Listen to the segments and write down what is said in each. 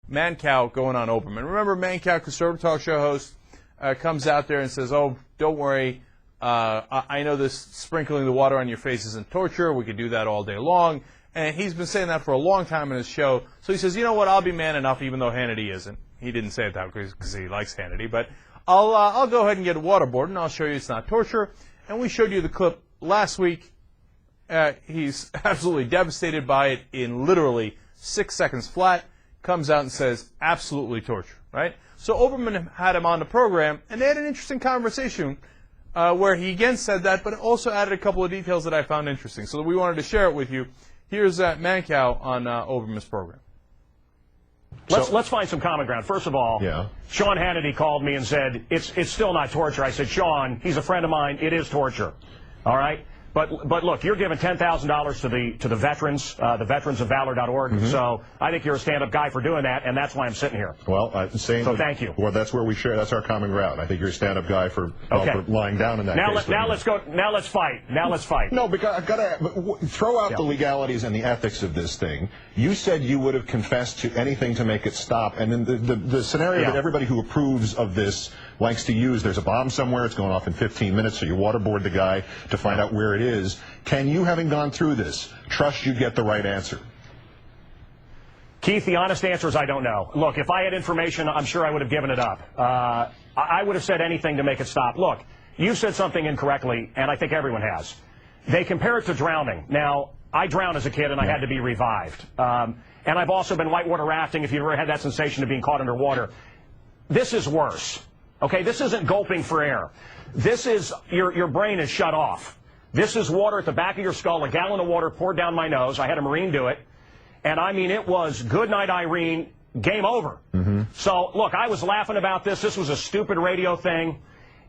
Mancow going on Olbermann. Remember, Mancow, conservative talk show host, comes out there and says, "Oh, don't worry. I know this sprinkling the water on your face isn't torture. We could do that all day long." And he's been saying that for a long time in his show. So he says, "You know what? I'll be man enough, even though Hannity isn't." He didn't say it that way because he likes Hannity, but I'll go ahead and get waterboarded, and I'll show you it's not torture. And we showed you the clip last week. He's absolutely devastated by it in literally 6 seconds flat. Comes out and says, absolutely torture, right? So Olbermann had him on the program, and they had an interesting conversation where he again said that, but also added a couple of details that I found interesting. So we wanted to share it with you. Here's Mancow on Olbermann's program. Let's find some common ground. First of all, Sean Hannity called me and said, it's still not torture. I said, Sean, he's a friend of mine. It is torture. All right? But look, you're giving $10,000 to the veterans of valor.org. So I think you're a stand-up guy for doing that, and that's why I'm sitting here. Well, so thank you. Well, that's where we share. That's our common ground. I think you're a stand-up guy for lying down in that case. Now let's go. Now let's fight. Now let's fight. No, because I've got to throw out the legalities and the ethics of this thing. You said you would have confessed to anything to make it stop, and then the scenario that everybody who approves of this likes to use, there's a bomb somewhere, it's going off in 15 minutes, so you waterboard the guy to find out where it is. Can you, having gone through this, trust you get the right answer? Keith, the honest answer is I don't know. Look, if I had information, I'm sure I would have given it up. I would have said anything to make it stop. Look, you said something incorrectly, and I think everyone has. They compare it to drowning. Now, I drowned as a kid, and I had to be revived. And I've also been whitewater rafting, if you've ever had that sensation of being caught underwater. This is worse. Okay, this isn't gulping for air. This is, your brain is shut off. This is water at the back of your skull, a gallon of water poured down my nose. I had a Marine do it. And I mean, it was good night, Irene, game over. So, look, I was laughing about this. This was a stupid radio thing.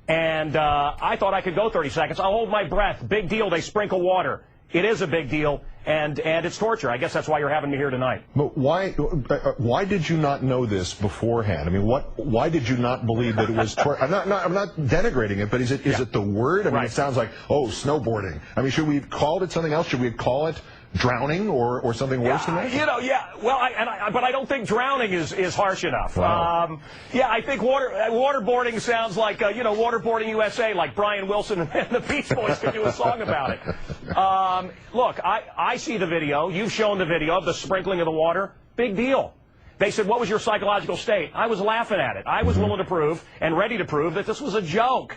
And I thought I could go 30 seconds. I'll hold my breath. Big deal. They sprinkle water. It is a big deal, and it's torture. I guess that's why you're having me here tonight. But why did you not know this beforehand? I mean, why did you not believe that it was torture? I'm not denigrating it, but is it the word? I mean, it sounds like, oh, snowboarding. I mean, should we have called it something else? Should we call it drowning or something worse than that? You know, well, but I don't think drowning is harsh enough. Wow. I think waterboarding sounds like, Waterboarding USA, like Brian Wilson and the Beach Boys could do a song about it. Look, I see the video. You've shown the video of the sprinkling of the water. Big deal. They said, what was your psychological state? I was laughing at it. I was willing to prove and ready to prove that this was a joke.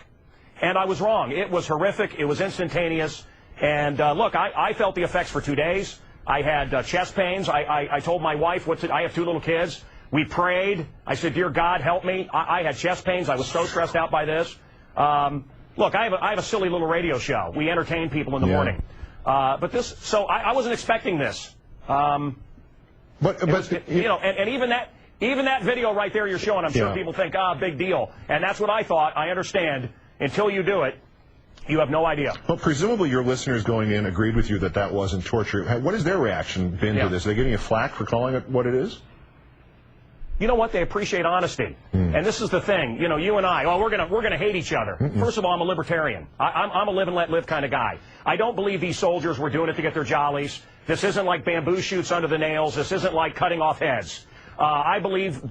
And I was wrong. It was horrific. It was instantaneous. And look, I felt the effects for 2 days. I had chest pains. I told my wife, I have 2 little kids. We prayed. I said, dear God, help me. I had chest pains. I was so stressed out by this. Look, I have a silly little radio show. We entertain people in the morning. But this, so I wasn't expecting this. And even that video right there you're showing, I'm sure people think, big deal. And that's what I thought. I understand. Until you do it, you have no idea. Well, presumably your listeners going in agreed with you that wasn't torture. What has their reaction been to this? Are they giving you flack for calling it what it is? You know what? They appreciate honesty. And this is the thing. You know, you and I, we're gonna hate each other. First of all, I'm a libertarian. I'm a live and let live kind of guy. I don't believe these soldiers were doing it to get their jollies. This isn't like bamboo shoots under the nails. This isn't like cutting off heads. I believe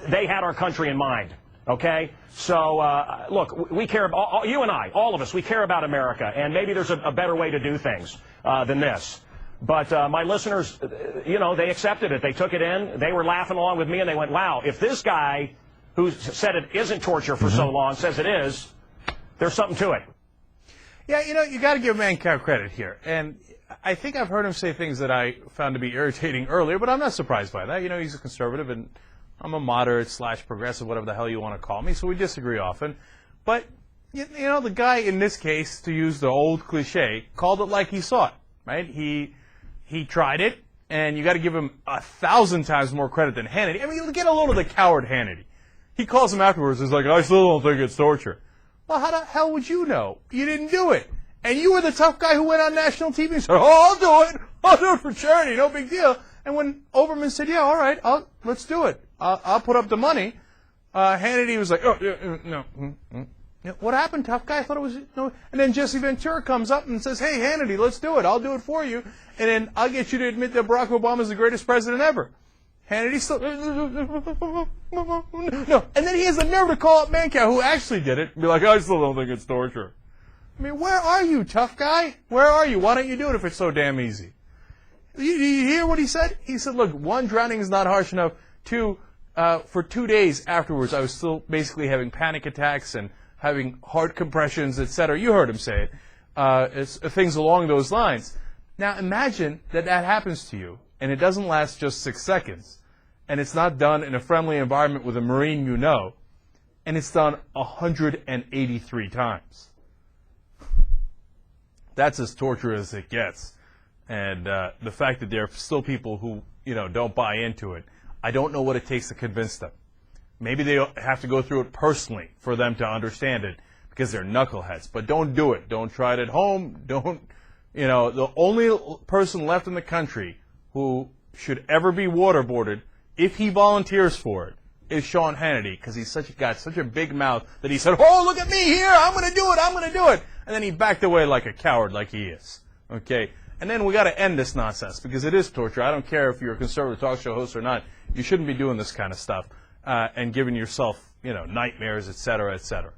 they had our country in mind. Okay? So, look, we care, you and I, all of us, we care about America, and maybe there's a better way to do things than this. But my listeners, they accepted it. They took it in. They were laughing along with me, and they went, wow, if this guy who said it isn't torture for so long says it is, there's something to it. Yeah, you got to give Mancow credit here. And I think I've heard him say things that I found to be irritating earlier, but I'm not surprised by that. He's a conservative, and I'm a moderate/progressive, whatever the hell you want to call me, so we disagree often. But, the guy in this case, to use the old cliche, called it like he saw it, right? He tried it, and you got to give him 1,000 times more credit than Hannity. I mean, get a load of the coward Hannity. He calls him afterwards, he's like, I still don't think it's torture. Well, how the hell would you know? You didn't do it. And you were the tough guy who went on national TV and said, I'll do it. I'll do it for charity. No big deal. And when Olbermann said, yeah, all right, let's do it. I'll put up the money. Hannity was like, no. What happened, tough guy? I thought it was no. And then Jesse Ventura comes up and says, hey, Hannity, let's do it. I'll do it for you. And then I'll get you to admit that Barack Obama is the greatest president ever. Hannity still no, and then he has the nerve to call up Mancow, who actually did it, and be like, I still don't think it's torture. I mean, where are you, tough guy? Where are you? Why don't you do it if it's so damn easy? You hear what he said? He said, look, one, drowning is not harsh enough. Two, for 2 days afterwards, I was still basically having panic attacks and having heart compressions, etc. You heard him say it. It's things along those lines. Now imagine that happens to you, and it doesn't last just 6 seconds, and it's not done in a friendly environment with a Marine you know, and it's done 183 times. That's as torturous as it gets. And the fact that there are still people who, don't buy into it, I don't know what it takes to convince them. Maybe they have to go through it personally for them to understand it, because they're knuckleheads. But don't do it. Don't try it at home. The only person left in the country who should ever be waterboarded, if he volunteers for it, is Sean Hannity, because he's got such a big mouth that he said, oh, look at me here, I'm going to do it. And then he backed away like a coward, like he is. Okay? And then we got to end this nonsense, because it is torture. I don't care if you're a conservative talk show host or not. You shouldn't be doing this kind of stuff and giving yourself, nightmares, et cetera, et cetera.